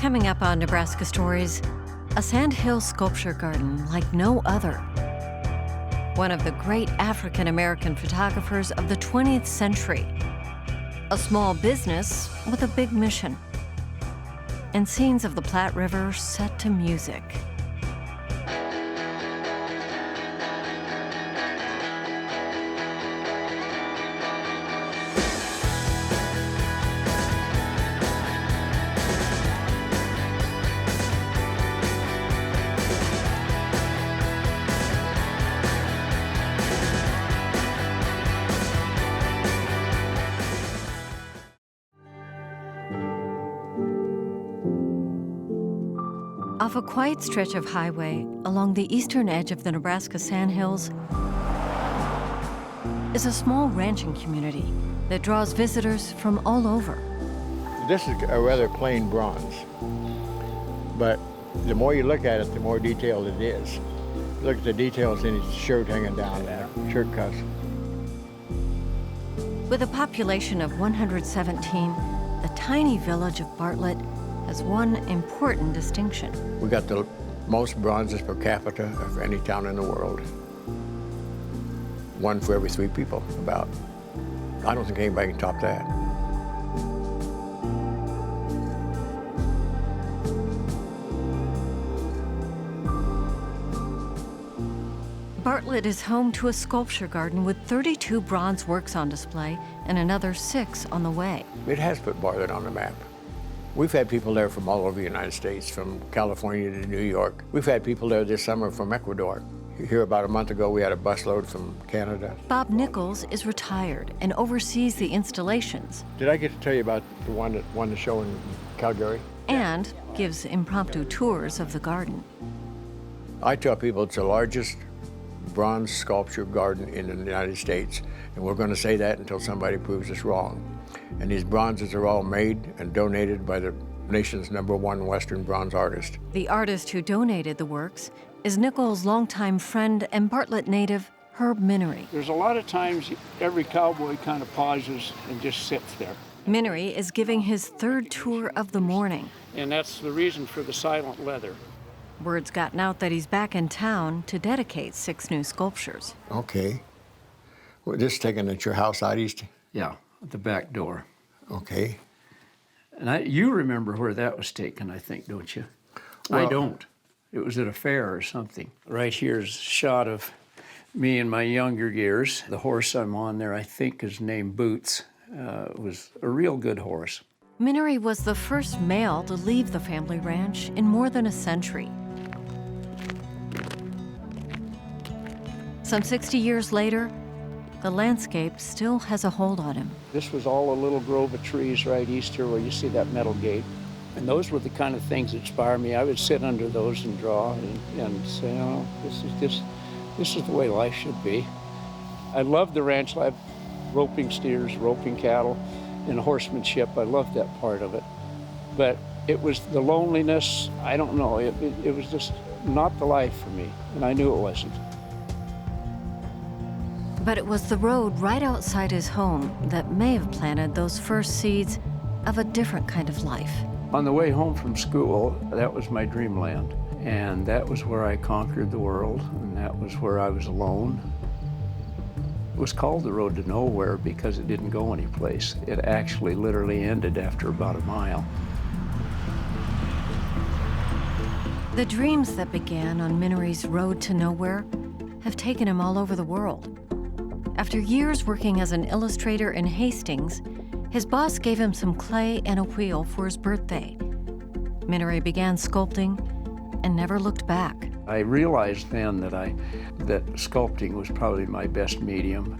Coming up on Nebraska Stories, a sandhill sculpture garden like no other. One of the great African-American photographers of the 20th century. A small business with a big mission. And scenes of the Platte River set to music. Off a quiet stretch of highway along the eastern edge of the Nebraska Sandhills is a small ranching community that draws visitors from all over. This is a rather plain bronze, but the more you look at it, the more detailed it is. Look at the details in his shirt hanging down there, shirt cuffs. With a population of 117, the tiny village of Bartlett has one important distinction. We got the most bronzes per capita of any town in the world. One for every 3 people, about. I don't think anybody can top that. Bartlett is home to a sculpture garden with 32 bronze works on display and another 6 on the way. It has put Bartlett on the map. We've had people there from all over the United States, from California to New York. We've had people there this summer from Ecuador. Here about a month ago, we had a busload from Canada. Bob Nichols is retired and oversees the installations. Did I get to tell you about the one that won the show in Calgary? And gives impromptu tours of the garden. I tell people it's the largest bronze sculpture garden in the United States, and we're going to say that until somebody proves us wrong. And these bronzes are all made and donated by the nation's #1 Western bronze artist. The artist who donated the works is Nichols' longtime friend and Bartlett native, Herb Minery. There's a lot of times every cowboy kind of pauses and just sits there. Minery is giving his 3rd tour of the morning. And that's the reason for the silent leather. Word's gotten out that he's back in town to dedicate 6 new sculptures. Okay. Well, this is taken at your house out east? Yeah, at the back door. Okay. And you remember where that was taken, I think, don't you? Well, I don't. It was at a fair or something. Right here's a shot of me in my younger years. The horse I'm on there, I think, is named Boots. Was a real good horse. Minery was the first male to leave the family ranch in more than a century. Some 60 years later, the landscape still has a hold on him. This was all a little grove of trees right east here where you see that metal gate. And those were the kind of things that inspired me. I would sit under those and draw and say, oh, this is the way life should be. I loved the ranch life, roping steers, roping cattle, and horsemanship. I loved that part of it. But it was the loneliness, I don't know, it was just not the life for me, and I knew it wasn't. But it was the road right outside his home that may have planted those first seeds of a different kind of life. On the way home from school, that was my dreamland. And that was where I conquered the world, and that was where I was alone. It was called the Road to Nowhere because it didn't go anyplace. It actually literally ended after about a mile. The dreams that began on Minery's Road to Nowhere have taken him all over the world. After years working as an illustrator in Hastings, his boss gave him some clay and a wheel for his birthday. Minery began sculpting and never looked back. I realized then that sculpting was probably my best medium.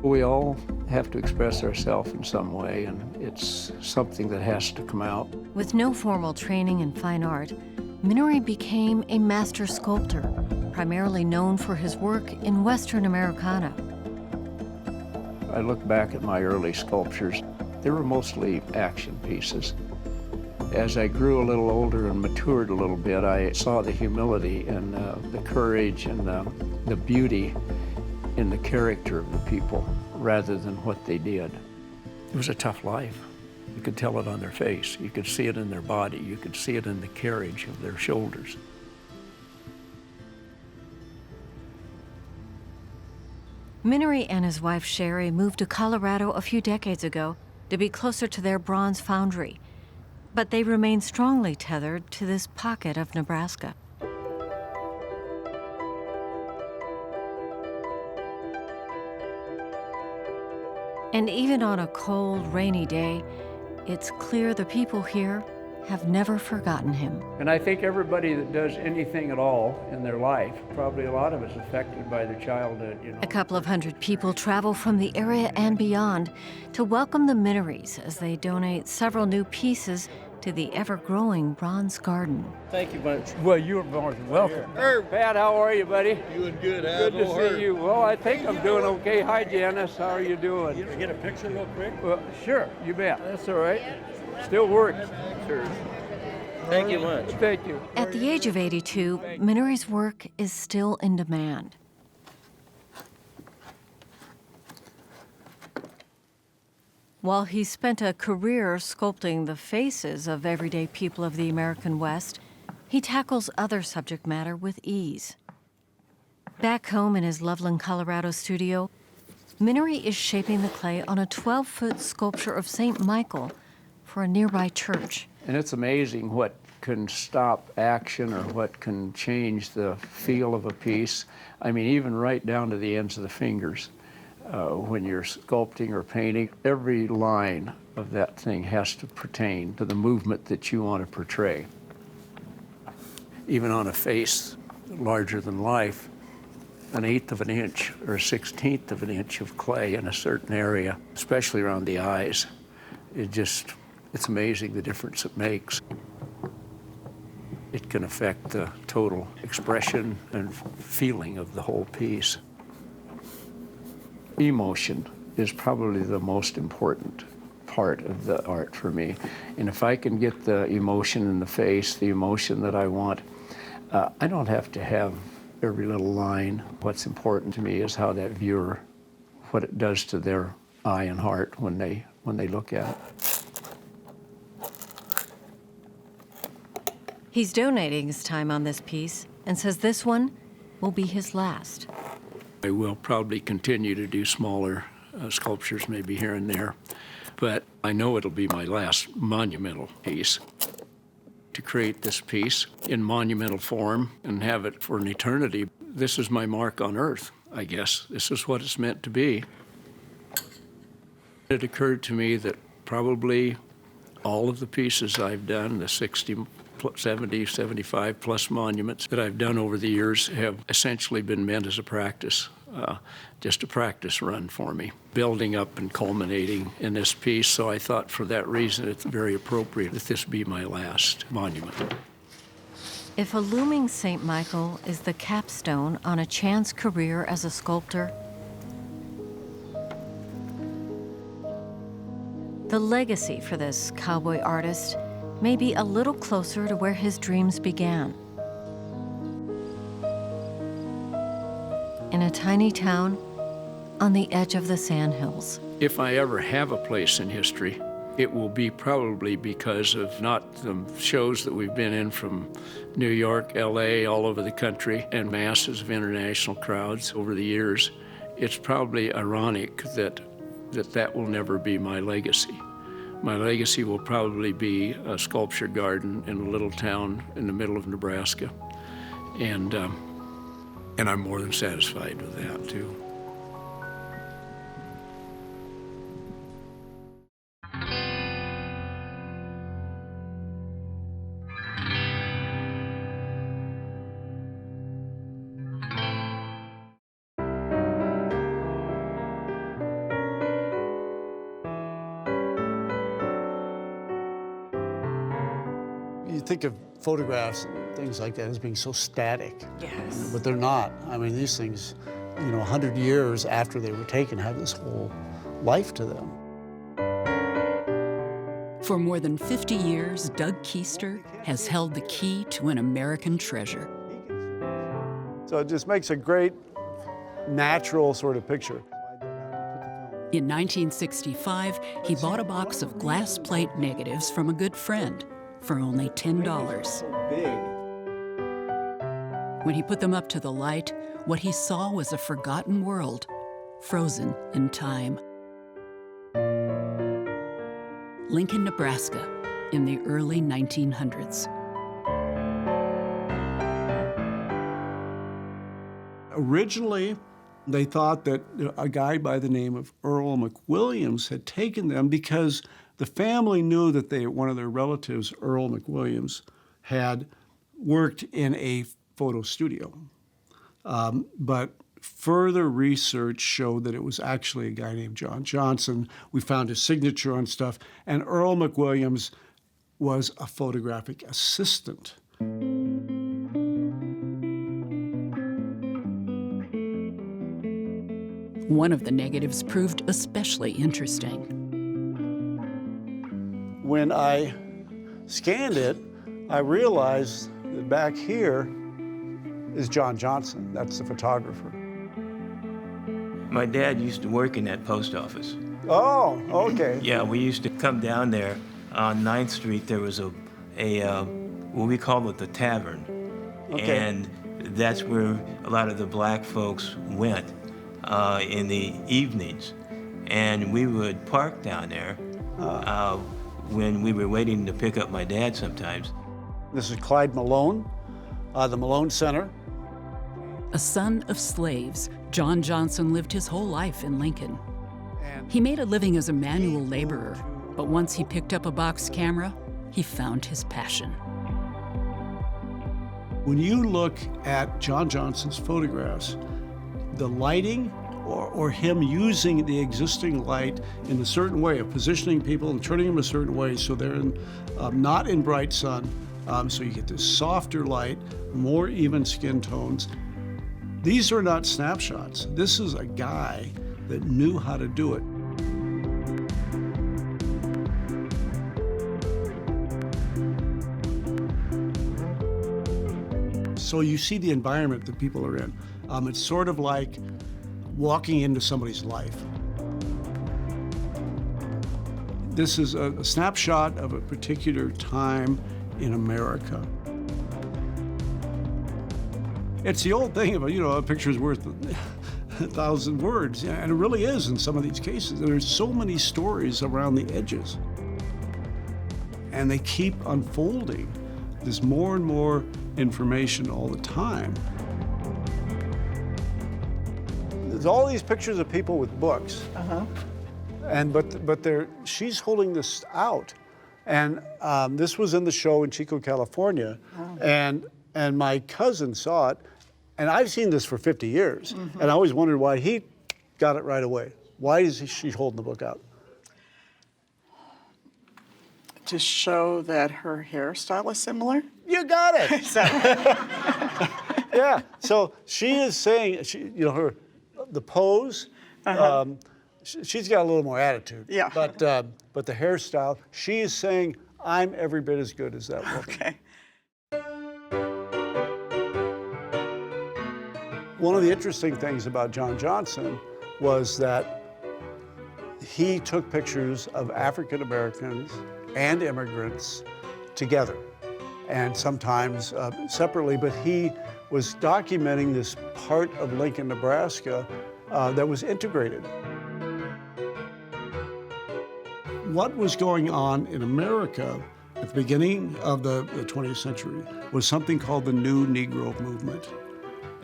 We all have to express ourselves in some way, and it's something that has to come out. With no formal training in fine art, Minery became a master sculptor, primarily known for his work in Western Americana. I look back at my early sculptures. They were mostly action pieces. As I grew a little older and matured a little bit, I saw the humility and the courage and the beauty in the character of the people rather than what they did. It was a tough life. You could tell it on their face. You could see it in their body. You could see it in the carriage of their shoulders. Minnery and his wife Sherry moved to Colorado a few decades ago to be closer to their bronze foundry, but they remain strongly tethered to this pocket of Nebraska. And even on a cold, rainy day, it's clear the people here have never forgotten him. And I think everybody that does anything at all in their life, probably a lot of it's affected by their childhood, you know. A couple of hundred people travel from the area and beyond to welcome the Minnerys as they donate several new pieces to the ever-growing bronze garden. Thank you much. Well, you're more than welcome. Pat, how are you, buddy? Doing good. Good to see you. Well, I think I'm doing okay. Hi, Janice. How are you doing? Can I get a picture real quick? Well, sure, you bet. That's all right. Still works. Sure. Thank you much. Thank you. At the age of 82, Minnery's work is still in demand. While he spent a career sculpting the faces of everyday people of the American West, he tackles other subject matter with ease. Back home in his Loveland, Colorado studio, Minnery is shaping the clay on a 12-foot sculpture of St. Michael for a nearby church. And it's amazing what can stop action or what can change the feel of a piece. I mean, even right down to the ends of the fingers. When you're sculpting or painting, every line of that thing has to pertain to the movement that you want to portray. Even on a face larger than life, an 1/8 of an inch or a 1/16 of an inch of clay in a certain area, especially around the eyes, it's amazing the difference it makes. It can affect the total expression and feeling of the whole piece. Emotion is probably the most important part of the art for me. And if I can get the emotion in the face, the emotion that I want, I don't have to have every little line. What's important to me is how that viewer, what it does to their eye and heart when they look at it. He's donating his time on this piece and says this one will be his last. I will probably continue to do smaller sculptures, maybe here and there, but I know it'll be my last monumental piece. To create this piece in monumental form and have it for an eternity, this is my mark on earth, I guess. This is what it's meant to be. It occurred to me that probably all of the pieces I've done, the 60, 70, 75 plus monuments that I've done over the years have essentially been meant as a practice, just a practice run for me, building up and culminating in this piece. So I thought for that reason it's very appropriate that this be my last monument. If a looming St. Michael is the capstone on a chance career as a sculptor, the legacy for this cowboy artist may be a little closer to where his dreams began. In a tiny town on the edge of the Sandhills. If I ever have a place in history, it will be probably because of not the shows that we've been in from New York, LA, all over the country, and masses of international crowds over the years. It's probably ironic that will never be my legacy. My legacy will probably be a sculpture garden in a little town in the middle of Nebraska. And I'm more than satisfied with that, too. You think of photographs and things like that as being so static. Yes. But they're not. I mean, these things, 100 years after they were taken, have this whole life to them. For more than 50 years, Doug Keister has held the key to an American treasure. So it just makes a great, natural sort of picture. In 1965, he bought a box of glass plate negatives from a good friend for only $10. When he put them up to the light, what he saw was a forgotten world, frozen in time. Lincoln, Nebraska, in the early 1900s. Originally, they thought that a guy by the name of Earl McWilliams had taken them because the family knew that one of their relatives, Earl McWilliams, had worked in a photo studio. But further research showed that it was actually a guy named John Johnson. We found his signature on stuff, and Earl McWilliams was a photographic assistant. One of the negatives proved especially interesting. When I scanned it, I realized that back here is John Johnson. That's the photographer. My dad used to work in that post office. Oh, okay. Yeah, we used to come down there on 9th Street. There was a what we call it the tavern. Okay. And that's where a lot of the black folks went in the evenings. And we would park down there when we were waiting to pick up my dad sometimes. This is Clyde Malone, the Malone Center. A son of slaves, John Johnson lived his whole life in Lincoln. He made a living as a manual laborer, but once he picked up a box camera, he found his passion. When you look at John Johnson's photographs, the lighting or him using the existing light in a certain way of positioning people and turning them a certain way so they're not in bright sun, so you get this softer light, more even skin tones. These are not snapshots. This is a guy that knew how to do it. So you see the environment that people are in. It's sort of like walking into somebody's life. This is a snapshot of a particular time in America. It's the old thing of, a picture is worth 1,000 words, and it really is in some of these cases. There's so many stories around the edges. And they keep unfolding. There's more and more information all the time. There's all these pictures of people with books. But she's holding this out. And this was in the show in Chico, California. And my cousin saw it. And I've seen this for 50 years. And I always wondered why he got it right away. Why is she holding the book out? To show that her hairstyle is similar. You got it. Yeah. So she is saying, the pose. She's got a little more attitude. Yeah. But the hairstyle. She is saying, I'm every bit as good as that woman. Okay. One of the interesting things about John Johnson was that he took pictures of African Americans and immigrants together, and sometimes separately, but he was documenting this part of Lincoln, Nebraska that was integrated. What was going on in America at the beginning of the 20th century was something called the New Negro Movement.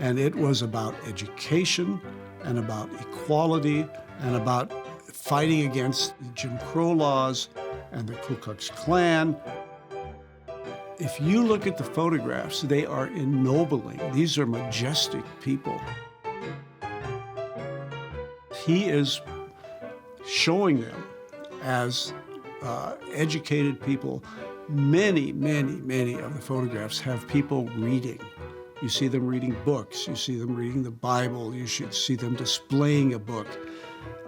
And it was about education and about equality and about fighting against the Jim Crow laws and the Ku Klux Klan. If you look at the photographs, they are ennobling. These are majestic people. He is showing them as educated people. Many, many, many of the photographs have people reading. You see them reading books, you see them reading the Bible, you should see them displaying a book.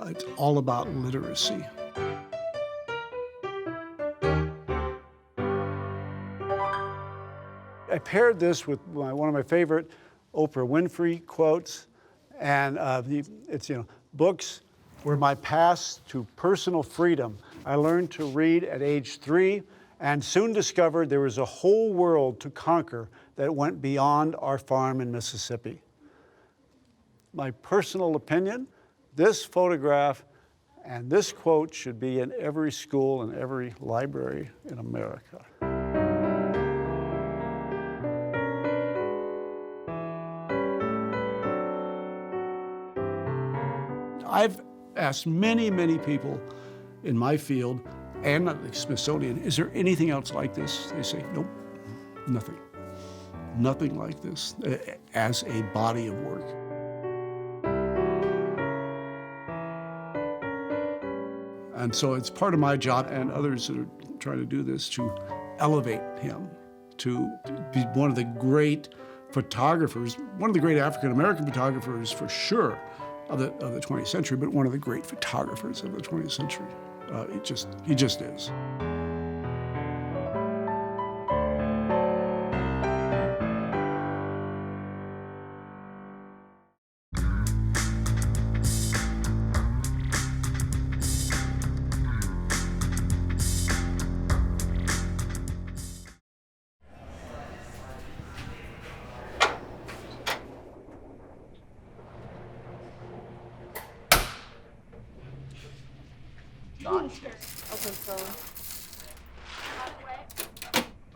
It's all about literacy. I paired this with one of my favorite Oprah Winfrey quotes, and it's, books were my paths to personal freedom. I learned to read at age 3 and soon discovered there was a whole world to conquer that went beyond our farm in Mississippi. My personal opinion, this photograph and this quote should be in every school and every library in America. I've asked many, many people in my field and at the Smithsonian, is there anything else like this? They say, nope, nothing. Nothing like this as a body of work. And so it's part of my job and others that are trying to do this to elevate him, to be one of the great photographers, one of the great African-American photographers for sure of the 20th century, but one of the great photographers of the 20th century. He just is.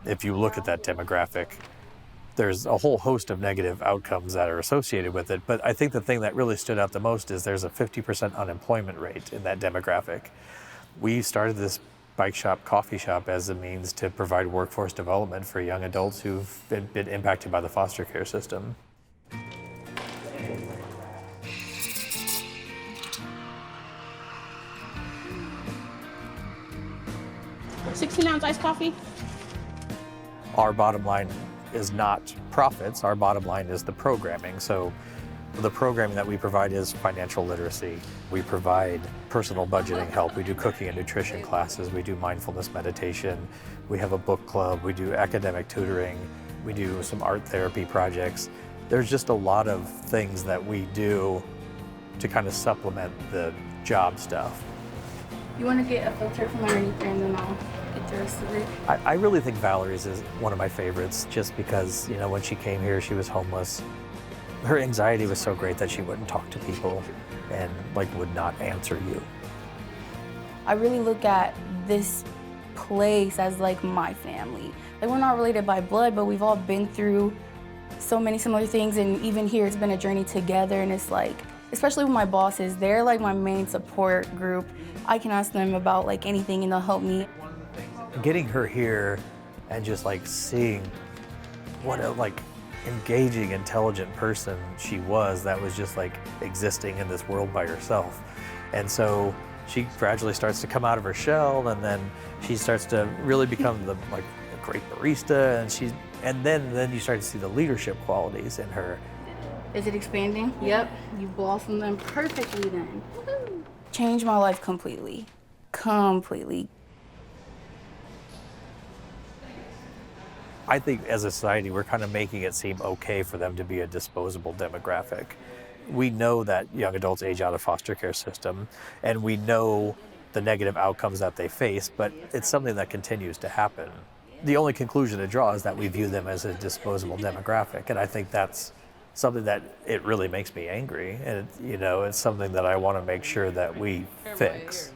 If you look at that demographic, there's a whole host of negative outcomes that are associated with it. But I think the thing that really stood out the most is there's a 50% unemployment rate in that demographic. We started this bike shop, coffee shop as a means to provide workforce development for young adults who've been impacted by the foster care system. 16-ounce iced coffee. Our bottom line is not profits, our bottom line is the programming. So the programming that we provide is financial literacy. We provide personal budgeting help. We do cooking and nutrition classes. We do mindfulness meditation. We have a book club. We do academic tutoring. We do some art therapy projects. There's just a lot of things that we do to kind of supplement the job stuff. You want to get a filter from underneath there and then I'll get the rest of it? I really think Valerie's is one of my favorites just because, you know, when she came here, she was homeless. Her anxiety was so great that she wouldn't talk to people and would not answer you. I really look at this place as like my family. Like, we're not related by blood, but we've all been through so many similar things, and even here it's been a journey together, and it's like, especially with my bosses, they're like my main support group. I can ask them about like anything and they'll help me. Getting her here and just seeing what a engaging, intelligent person she was that was just existing in this world by herself. And so she gradually starts to come out of her shell, and then she starts to really become the a great barista, and then you start to see the leadership qualities in her. Is it expanding? Yep, you blossomed them perfectly then. Changed my life completely. Completely. I think as a society, we're kind of making it seem okay for them to be a disposable demographic. We know that young adults age out of foster care system, and we know the negative outcomes that they face, but it's something that continues to happen. The only conclusion to draw is that we view them as a disposable demographic, and I think that's something that it really makes me angry, and it's something that I want to make sure that we fix.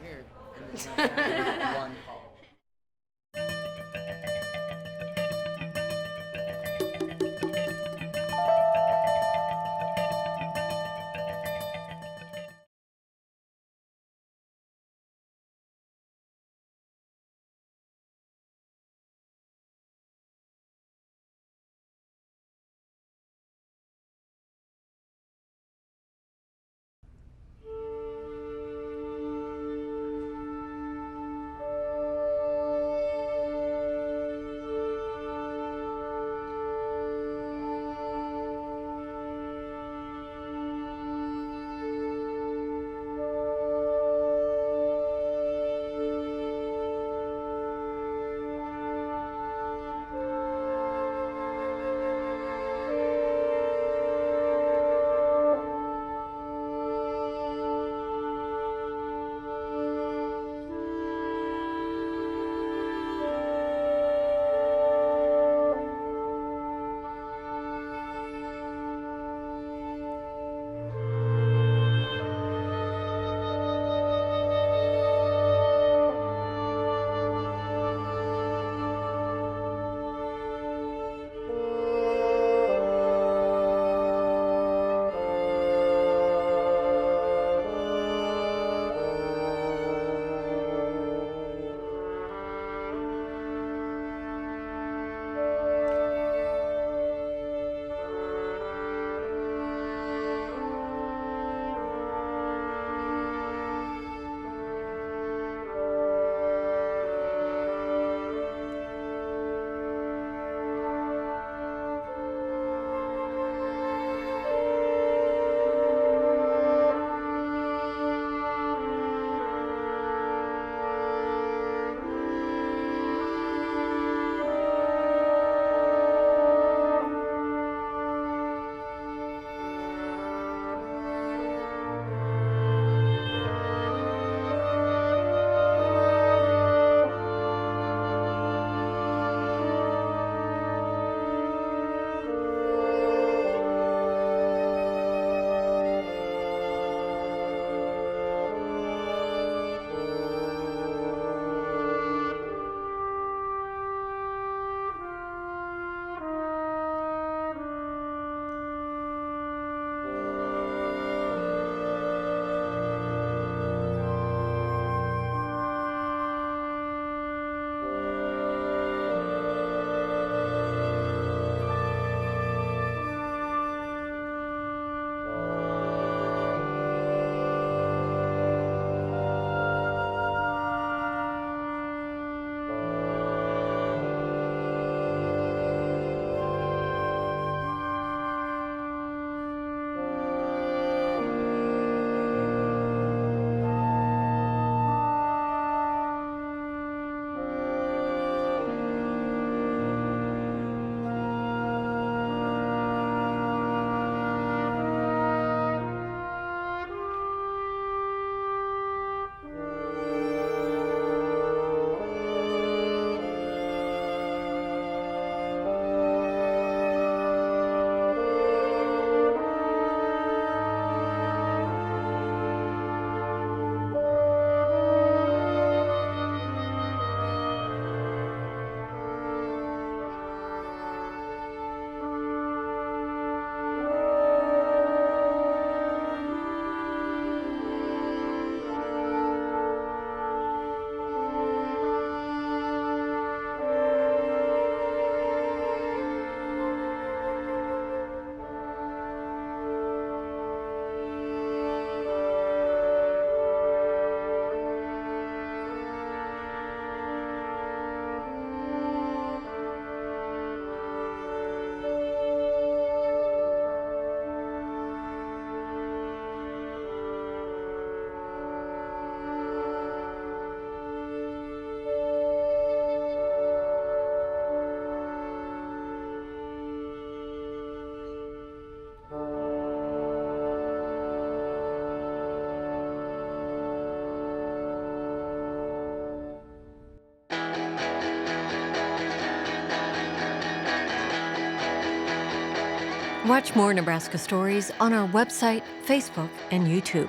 Watch more Nebraska Stories on our website, Facebook, and YouTube.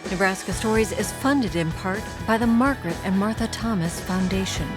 Nebraska Stories is funded in part by the Margaret and Martha Thomas Foundation.